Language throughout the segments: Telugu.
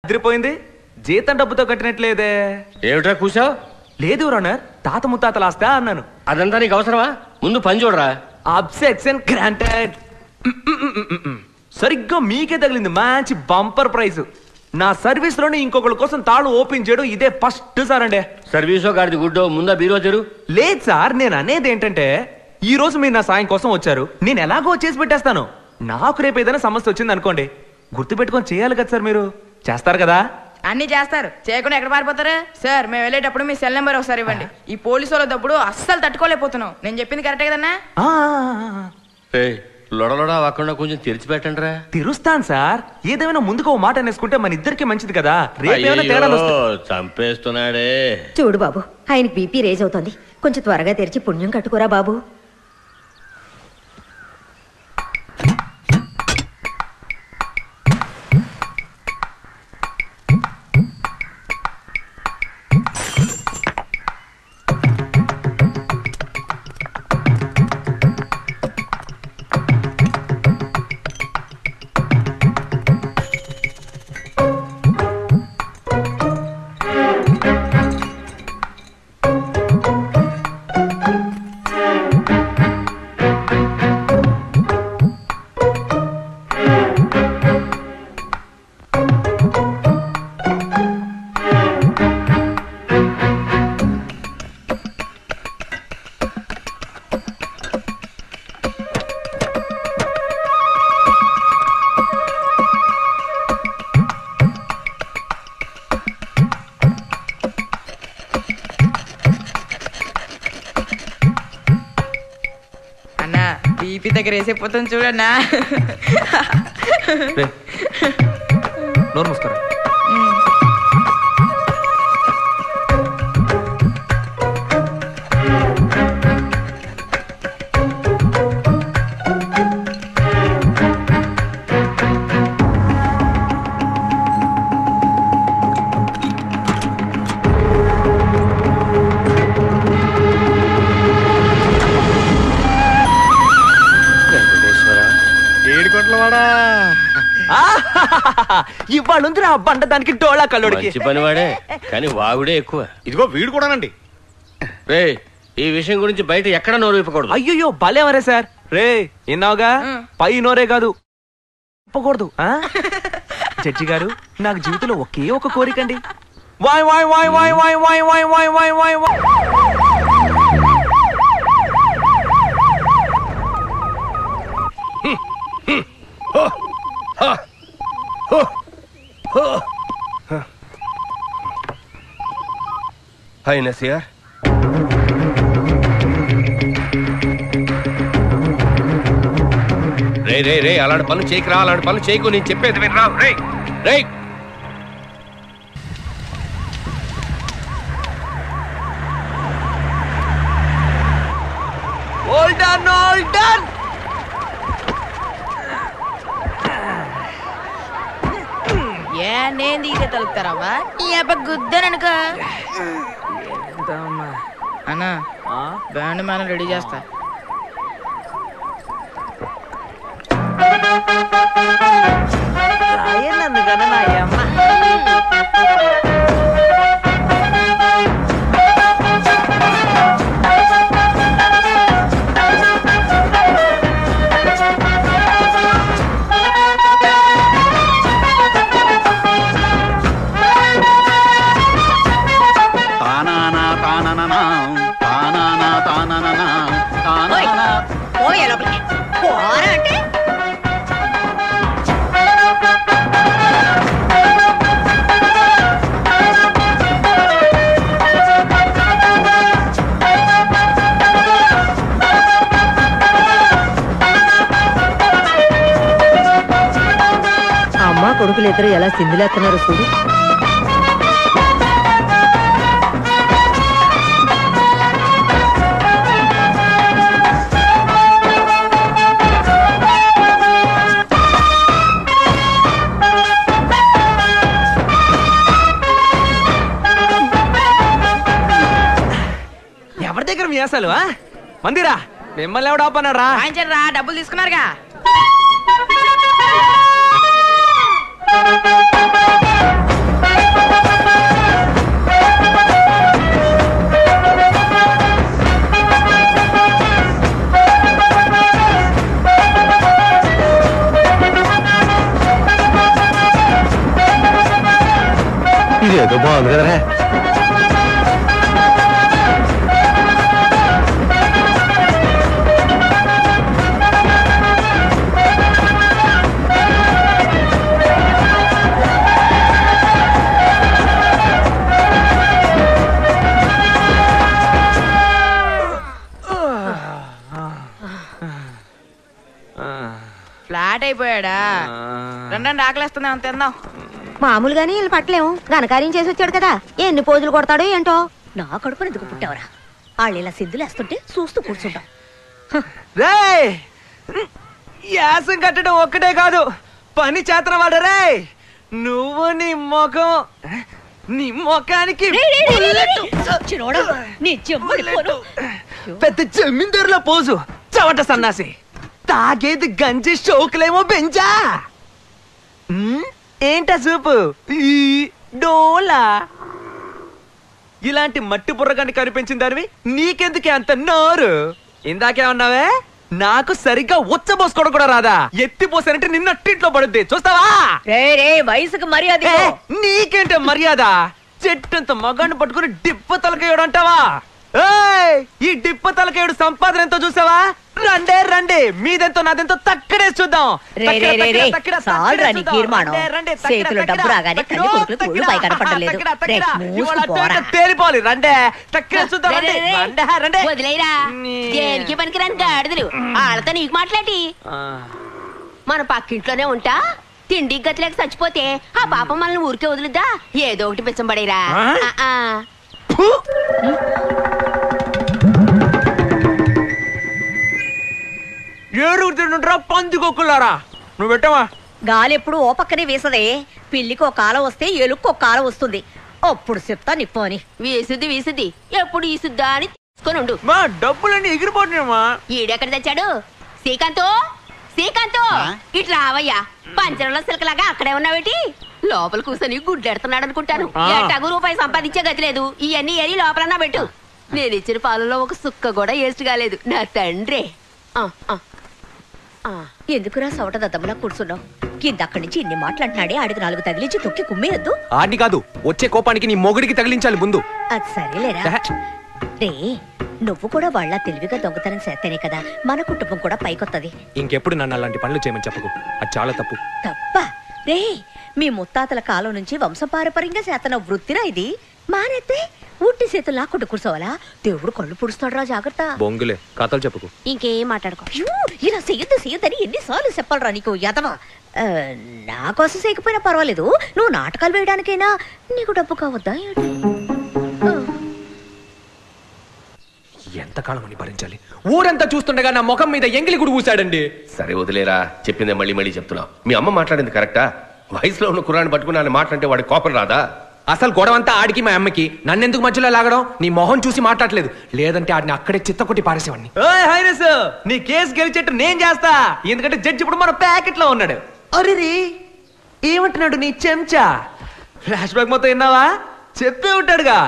అదిరిపోయింది. జీతం డబ్బుతో కట్టినట్లేదే. ఏమిట్రా కూసావు? లేదు రన్నర్, తాత ముత్తాతలు ఆస్తా అన్నాను. అదంతా నీకు అవసరమా? ముందు పని చూడరా. అబ్సెక్షన్ గ్రాంటెడ్. సరిగ్గా మీకే తగిలింది మంచి బంపర్ ప్రైజ్. నా సర్వీస్ లోనే ఇంకొకరి కోసం తాళు ఓపెన్ చేయడం ఇదే ఫస్ట్ సార్ అండి. సర్వీసో గాడిది గుడ్డో, ముందా బీరో తెరు. లేదు సార్, నేను అనేది ఏంటంటే ఈ రోజు మీరు నా సాయం కోసం వచ్చారు, నేను ఎలాగో చేసి పెట్టేస్తాను. నాకు రేపు ఏదైనా సమస్య వచ్చింది అనుకోండి, గుర్తు పెట్టుకొని చేయాలి కదా సార్. మీరు చేస్తారు కదా? అన్ని చేస్తారు, చేయకుండా ఎక్కడ పారిపోతారు సార్? మేము వెళ్ళేటప్పుడు మీ సెల్ నెంబర్ ఒకసారి ఇవ్వండి. ఈ పోలీసు వాళ్ళ తప్పుడు అస్సలు తట్టుకోలేకపోతున్నాం. నేను చెప్పింది కరెక్టే కదన్నా? లొడలొడ అవ్వకుండా కొంచెం తెరిచిపెట్టండి రా. తెరుస్తాను సార్. ఏదేమైనా ముందుకు ఓ మాట అనేసుకుంటే మన ఇద్దరికి మంచిది కదా. రేపేమైనా తేడా చంపేస్తున్నాడే. చూడు బాబు, ఆయనకి బీపీ రేజ్ అవుతుంది, కొంచెం త్వరగా తెరిచి పుణ్యం కట్టుకోరా బాబు. బీపీ దగ్గర వేసేపోతుంది చూడన్నా. నోరు మూసుకోరా. ఇవాళ బండ దానికి డోళా కల్లుడికి పనివాడే, కానీ వాగుడే ఎక్కువ. ఇదిగో వీడు కూడానండి. రే, ఈ విషయం గురించి బయట ఎక్కడ నోరు విప్పకూడదు. అయ్యో భలేవరే సార్. రే విన్నావుగా, పై నోరే కాదు విప్పకూడదు. జడ్జి గారు, నాకు జీవితంలో ఒకే ఒక కోరికండి. వాయ్ వాయ్ వాయ్ వాయ్ వాయ్ వాయ్ వాయ్ వాయ్ వాయ్ వాయ్ వాయ్. హాయ్ నసియర్. రే రే రే, అలాంటి పనులు చేయకురా, అలాంటి పనులు చేయకు. నేను చెప్పేది వినరా. రే రే, నేను దిగితే తలుపుతారావా? ఈ అబ్బ గుద్దననుక అన్నా, బ్యాండ్ మనం రెడీ చేస్తా. అమ్మా కొడుకులు ఇద్దరు ఎలా సింధులేస్తున్నారు చూడు. ఎవరి దగ్గర మీ అసలు మందిరా? మిమ్మల్ని ఎవడు ఆపన్నారా? రా, డబ్బులు తీసుకున్నారుగా. ఇదేదో బాగుంది కదరా. ఫ్లాట్ అయిపోయాడా? రెండండి ఆకలిస్తుందా అంత తిందాం. మామూలుగానే వీళ్ళు పట్టలేము, ఘనకార్యం చేసి వచ్చాడు కదా, ఎన్ని పోజులు కొడతాడో ఏంటో. నా కడుపుని ఎందుకు పుట్టావరా? వాళ్ళు ఇలా సిద్ధులేస్తుంటే చూస్తూ కూర్చుంటాం. రేయ్, యాసం కట్టడం ఒక్కటే కాదు, పని చేతన వాడు. రే నువ్వు నీ ముఖానికి పెద్ద జమీందారుల పోజు, చవట సన్నాసి. తాగేది గంజి, షోకులేమో బెంజా. ఏంటా సూపు డోలా? ఇలాంటి మట్టి బుర్రగాన్ని కనిపించిన దానివి నీకెందుకే అంత నోరు? ఇందాకే ఉన్నావే, నాకు సరిగ్గా ఉచ్చబోసుకోవడం కూడా రాదా? ఎత్తిపోసానంటే నిన్న టిట్లో పడుద్ది, చూస్తావా? వయసుకు మర్యాద. నీకేంటే మర్యాద? చెట్టంత మగాన్ని పట్టుకుని డిప్ప తలకేయడం అంటావా? ఈ డిప్ప తలకేయడు సంపాదన ఎంతో చూసావా? రండే రండి, మీదెంతో నాదెంతో తక్కడే చూద్దాం. తేలిపోవాలి. రండే తక్కడే చూద్దాం. దేనికి పనికిరాని గాడిదలు వాళ్ళతో నీకు మాట్లాడి. మన పక్కింట్లోనే ఉంటా, తిండి గతిలేక చచ్చిపోతే ఆ పాప మనల్ని ఊరికే వదులుద్దా? ఏదో ఒకటి పిచ్చం పడేరా. ఏడుగురు తింటుంటారా పందికొక్కులారా? నువ్వు పెట్టవా? గాలి ఎప్పుడు ఓ పక్కనే వేసదే. పిల్లికి ఒక కాలం వస్తే ఎలుక్కు ఒక కాలం వస్తుంది. అప్పుడు చెప్తా నిప్పు అని. వీసుద్ది ఎప్పుడు ఈసుద్దా అని తీసుకొని ఉండు. మా డబ్బులన్నీ ఎగిరిపోతున్నామా? ఈడెక్కడ తెచ్చాడు? శ్రీకాంత్ ఇటు రావయ్యా. పంచరంలో సిలకలాగా అక్కడే ఉన్నావేటి? లోపల కూర్చొని గుడ్డెడుతున్నాడు అనుకుంటాను. ఎట్టగు రూపాయి సంపాదించే గతి లేదు. ఇవన్నీ ఏరి లోపలన్నా పెట్టు. నేను ఇచ్చిన పాలలో ఒక సుక్క కూడా వేస్ట్ కాలేదు. నా తండ్రే. ఎందుకురా సవట దద్దమ్మలా కూర్చున్నావు? కిందక్కడి నుంచి ఇన్ని మాట్లాడినాడే, ఆడికి 4 తగిలించి తొక్కి కుమ్మేయద్దు. ఆడి కాదు, వచ్చే కోపానికి నీ మొగుడికి తగిలించాలి ముందు. అది సరేలేరా. రే, నువ్వు కూడా వాళ్ళ తెలివిగా దొంగతనం చేస్తేనే కదా మన కుటుంబం కూడా పైకొత్తది. ఇంకెప్పుడు నన్ను అలాంటి పనులు చేయమని చెప్పకు, అది చాలా తప్పు. తప్ప రే, మీ ముత్తాతల కాలం నుంచి వంశపారపర్యంగా చేతన వృత్తిరా ఇది. మానేస్తే ఉట్టి చేతులు లాక్కుంటూ కూర్చోవాలా? దేవుడు కళ్ళు పుడుస్తాడు. జాగ్రత్త. బొంగులే కథలు చెప్పుకు. ఇంకేం మాట్లాడుకో. ఇలా చెయ్యొద్దని ఎన్నిసార్లు చెప్పాలరా నీకు యదవా? నా కోసం చేయకపోయినా పర్వాలేదు, నువ్వు నాటకాలు వేయడానికైనా నీకు డబ్బు కావద్దా? ఎంతకాలం అని భరించాలి? ఊరంతా చూస్తుండగా నా ముఖం మీద ఎంగిలి గుడి ఊసాడండి. సరే వదిలేరా, చెప్పిందే మళ్ళీ మళ్ళీ చెప్తున్నావు. మీ అమ్మ మాట్లాడింది కరెక్టా? వయసులో ఉన్న కుర్రాన్ని పట్టుకుని ఆయన మాట్లాడితే వాడి కోపం రాదా? అసలు గొడవంతా ఆడికి మా అమ్మకి, నన్నెందుకు మధ్యలో లాగడం? నీ మొహం చూసి మాట్లాడలేదు, లేదంటే ఆడిని అక్కడే చిత్తకొట్టి పారేసేవాడిని. నీ కేసు గెలిచేట్టు నేను చేస్తా, ఎందుకంటే జడ్జి ఇప్పుడు మన ప్యాకెట్ లో ఉన్నాడు. అరే ఏమంటున్నాడు నీ చెంచా? ఫ్లాష్ బ్యాక్ మొత్తం విన్నావా? చెప్పే ఉంటాడుగా.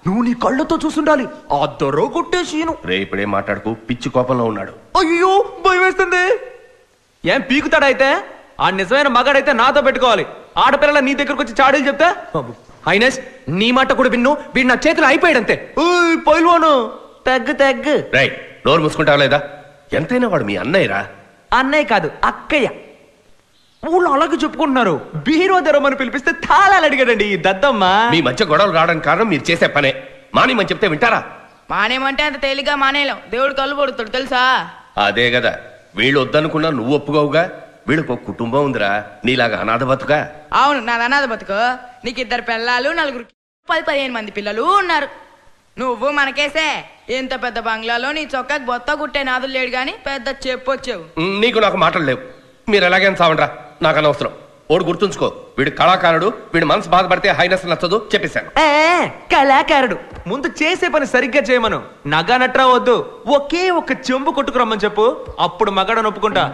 నువ్వు నీ కళ్ళతో చూసుండాలి ఆ దొర కొట్టేసీను. రే ఇప్పుడేం మాట్లాడుకు, పిచ్చి కోపంలో ఉన్నాడు. అయ్యో భయం వేస్తుంది. ఏం పీకుతాడైతే? ఆ నిజమైన మగాడైతే నాతో పెట్టుకోవాలి. ఆడపిల్లల నీ దగ్గరకు వచ్చి చాడీలు చెప్తే హైనస్ నీ మాట కూడా విన్ను. వీడు నా చేతులు అయిపోయాడంతే. పైల్వాను తగ్గు. రైట్, నోరు మూసుకుంటావా లేదా? ఎంతైనా వాడు మీ అన్నయ్యరా. అన్నయ్య కాదు అక్కయ్య. ఊళ్ళో అలాగే చెప్పుకుంటున్నారు. బీరో తెరమని పిలిపిస్తే తాళాలు అడిగాడండి ఈ దద్దమ్మ. మీ మధ్య గొడవలు రావడానికి కారణం మీరు చేసే పనే. మానేమని చెప్తే వింటారా? మానేమంటే అంత తేలిగ్గా మానేయలేం. దేవుడు కళ్ళు పడుతాడు తెలుసా? అదే కదా, వీళ్ళు వద్దనుకున్నా నువ్వు ఒప్పుకోవుగా. వీళ్ళకు ఒక కుటుంబం ఉందిరా, నీలాగా అనాథ బతుక. అవును, నాది అనాథ బతుకు. నీకు 2 పిల్లలు, 10-15 మంది పిల్లలు ఉన్నారు. నువ్వు మనకేసే ఇంత పెద్ద బంగ్లాలో నీ చొక్కాకి బొత్త గుట్టే నాదులు లేడు గాని పెద్ద చెప్పొచ్చావు. నీకు నాకు మాటలు లేవు. మీరు ఎలాగైనా చావండ్రా, నాకు అనవసరం. ఓడు గుర్తుంచుకో, వీడు కళాకారుడు. వీడి మనసు బాధపడితే హైనస్ నచ్చదు చెప్పేశాను. కళాకారుడు ముందు చేసే పని సరిగ్గా చేయమను. నగా నట్రా వద్దు, ఒకే ఒక చెంబు కొట్టుకురమ్మని చెప్పు, అప్పుడు మగాడని ఒప్పుకుంటా.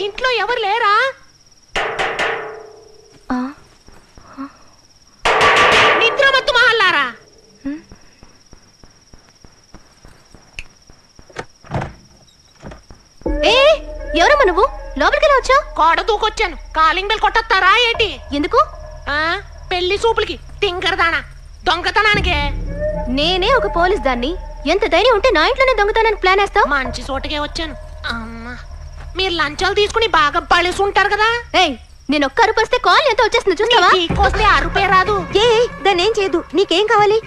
ఇంట్లో ఎవరు లేరా? నిద్రమత్తు మహల్లారా. ఎవరమ్మా నువ్వు? లోపలికి ఎలా వచ్చావు? కోడ దూకొచ్చాను. కాలింగ్ బెల్ కొట్టొస్తారా ఏంటి? ఎందుకు? పెళ్లి సూపులకి తింకరదానా దొంగతనానికే. నేనే ఒక పోలీస్ దాన్ని. ఎంత ధైర్యం ఉంటే నా ఇంట్లోనే దొంగతనానికి ప్లాన్ వేస్తావు? మంచి చోటకే వచ్చాను. అమ్మా, మీరు లంచాలు తీసుకుని బాగా బలిసి ఉంటారు కదా. ఏయ్, నేను ఒక్క అరుపు వస్తే కాల్ ఎంత వచ్చేస్తుంది చూస్తావా? నీకొస్తే అరుపే రాదు. దాన్ని ఏం చేయదు. నీకేం కావాలి?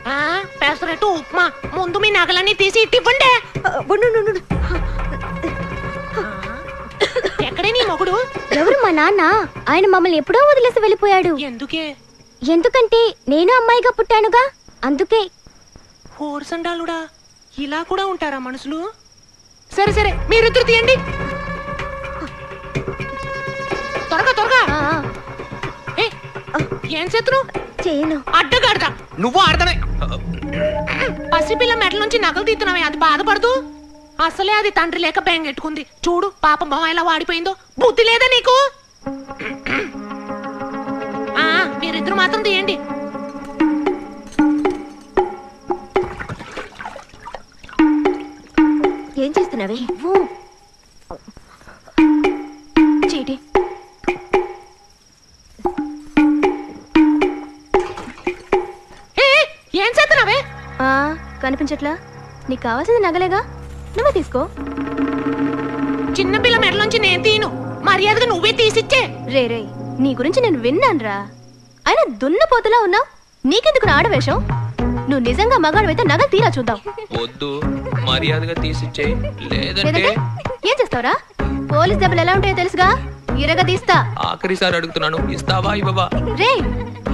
పెసరట్టు ఉప్మా. ముందు మీ నగలన్నీ తీసి ఇవ్వండి. ఎక్కడే నీ మొగుడు? ఎవరు? మా నాన్న. ఆయన మమ్మల్ని ఎప్పుడో వదిలేసి వెళ్ళిపోయాడు. ఎందుకే? ఎందుకంటే నేను అమ్మాయిగా పుట్టానుగా, అందుకే. హోర్సండాలుడా, ఇలా కూడా ఉంటారా మనుషులు? సరే సరే, మీరిద్దరు తీయండి. త్వరగా త్వరగా. ఏం చేతురు? చేయను. అడ్డగాడతా. నువ్వు ఆడతానే. పసిపిల్ల మెడల నుంచి నగలు తీస్తున్నావే, అది బాధపడదు. అసలే అది తండ్రి లేక బెంగెట్టుకుంది. చూడు పాపం మొహం ఎలా వాడిపోయిందో. బుద్ధి లేదా నీకు? మీరిద్దరు మాత్రం తీయండి. ఏం చేస్తున్నావే? చీటి. ఏం చేస్తున్నావే? కనిపించట్లా? నీకు కావాల్సింది నగలేగా, నువ్వే తీసుకో. చిన్నపిల్ల మెడలోంచి నేను తీను. మర్యాదగా నువ్వే తీసిచ్చే. రే రే, నీ గురించి నేను విన్నానురా. అయినా దున్నపోతులా ఉన్నావు. నీకెందుకు ఆడవేషం? నువ్వు నిజంగా మగాడు అయితే నగలు తీరా చూద్దాం. వద్దు, మర్యాదగా తీసిచ్చే. లేదంటే ఏం చేస్తావురా? పోలీస్ దెబ్బలు ఎలా ఉంటాయో తెలుసుగా, ఇరగ తీస్తా. ఆఖరిసారి అడుగుతున్నాను, ఇస్తావా ఇవ్వవా? రే,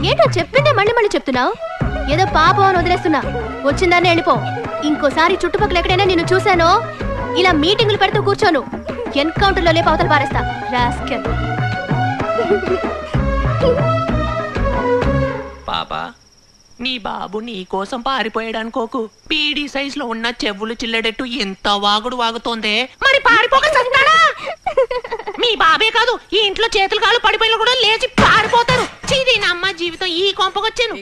ఏంటో చెప్పిందే మళ్ళీ మళ్ళీ చెప్తున్నావు. ఏదో పాపం అని వదిలేస్తున్నా. వచ్చిందాన్ని వెళ్ళిపో. ఇంకోసారి చుట్టుపక్కల ఎక్కడైనా నిన్ను చూశానో, ఇలా మీటింగులు పెడుతూ కూర్చోను. ఎన్కౌంటర్ లో లేపు అవతల పారేస్తా. రాస్కెల్. పాపా, నీ బాబు నీ కోసం పారిపోయాడు అనుకోకు. పీడీ సైజ్ లో ఉన్న చెవులు చిల్లడెట్టు ఎంత వాగుడు వాగుతోందే. మరి పారిపోక చస్తాడా? మీ బాబే కాదు, ఈ ఇంట్లో చేతులు కాళ్ళు పడిపోయిన కూడా లేచి పారిపోతారు. చీదీ నమ్మ జీవితం ఈ కొంపకొచ్చాను.